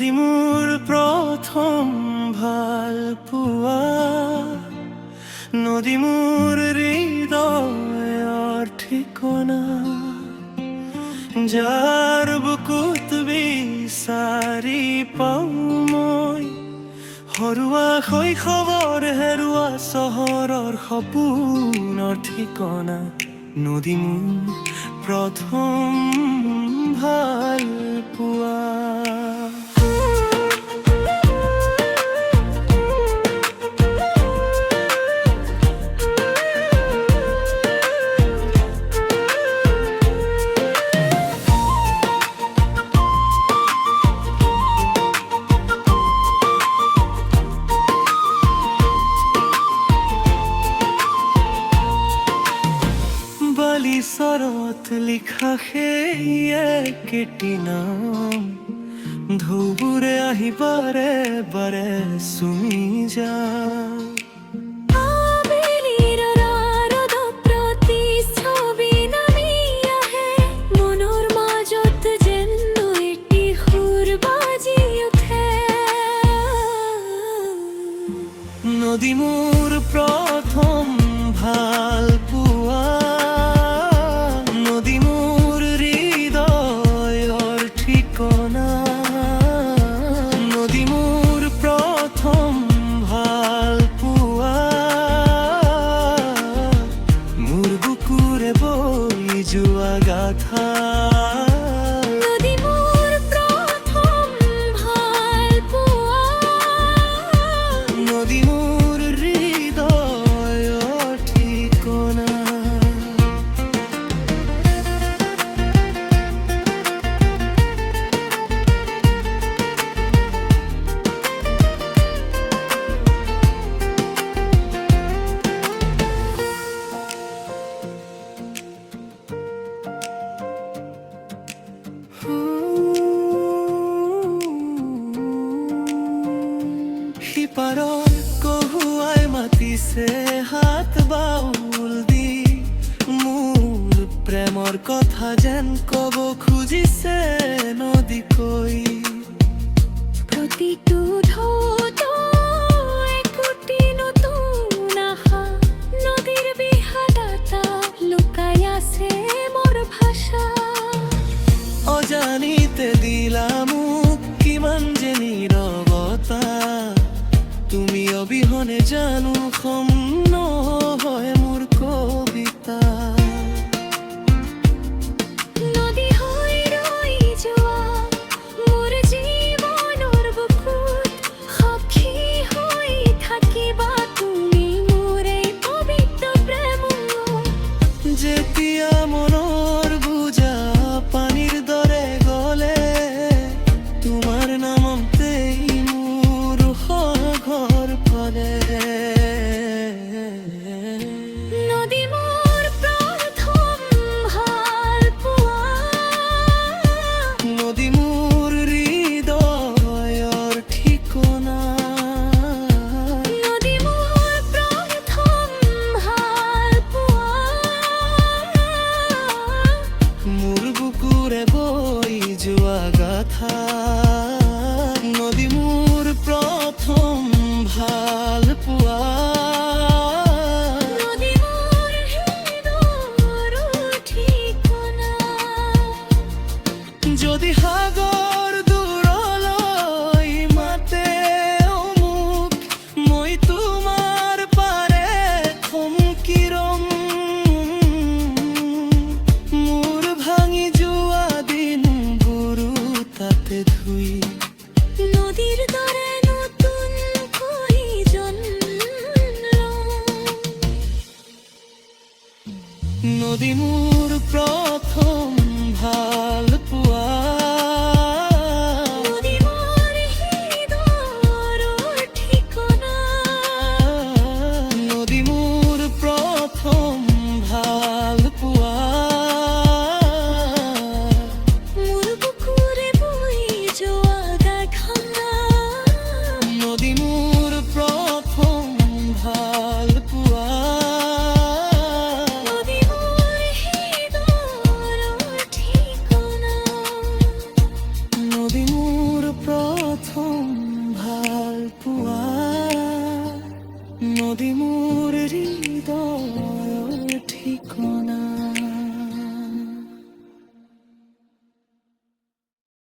নদী মোৰ প্ৰথম ভাল পোৱা, নদী মোৰ হৃদয়ৰ ঠিকনা, যাৰ বুকুত বিচাৰি পাওঁ মই হৰুৱা শৈশৱৰ হেৰুৱা চহৰৰ সপোনৰ ঠিকনা। নদী মোৰ প্ৰথম ভাল পোৱা। বালিচৰত লিখা সেই একেটি নাম, ঢৌবোৰে আহি বাৰে বাৰে চুমি যায়। নদী মোৰ প্ৰথম ভাল পোৱা, নদী মোৰ হৃদয়ৰ ঠিকনা, নদী মোৰ প্ৰথম ভাল পোৱা, মোৰ বুকুৰে বৈ যোৱা গাথা। সিপাৰৰ কহুৱাই মাতিছে হাত বাউল দি, মোৰ প্ৰেমৰ কথা যেন কব খুজিছে নদীকৈ। প্ৰতিটো ঢৌতো একোটি নতুন আশা, নদীৰ বিষাদতা লুকাই আছে মোৰ ভাষা। অজানিতে দিলা মোক কিমান যে নীৰৱতা, তুমি অবিহনে জানো সম্ন হয় মোৰ কবিতা। নদী হৈ ৰৈ যোৱা মোৰ জীৱনৰ বুকুত, সাক্ষী হৈ থাকিবা তুমি মোৰ এই পবিত্ৰ প্ৰেম। যেতিয়া মনৰ বুজা পানীৰ দৰে গলে, তোমাৰ নামতেই মোৰ ঘৰ ফলে। নদী মোৰ প্ৰথম ভাল পোৱা, নদী মোৰ হৃদয়ৰ ঠিকনা, নদী মোৰ প্ৰথম ভাল পোৱা, মোৰ বুকুৰে বৈ যোৱা গাথা। নদী মোৰ প্ৰথম ভাল পোৱা, নদী মোৰ হৃদয়ৰ ঠিকনা। যদি সাগৰ দূৰলৈ মাতে মোক, মই তোমাৰ পাৰে থমকি ৰম, মোৰ ভাঙি যোৱা দিনবোৰো তাতে ধুই। নদীৰ দৰে নতুনকৈ জন্ম লম। নদী মোৰ প্ৰথম ভাল পোৱা, নদী মোৰ হৃদয়ৰ ঠিকনা, নদী মোৰ প্ৰথম ভাল পোৱা, মোৰ বুকুৰে বৈ যোৱা গাথা। নদী মোৰ প্ৰথম ভাল পোৱা, নদী মোৰ হৃদয়ৰ ঠিকনা। নদী মোর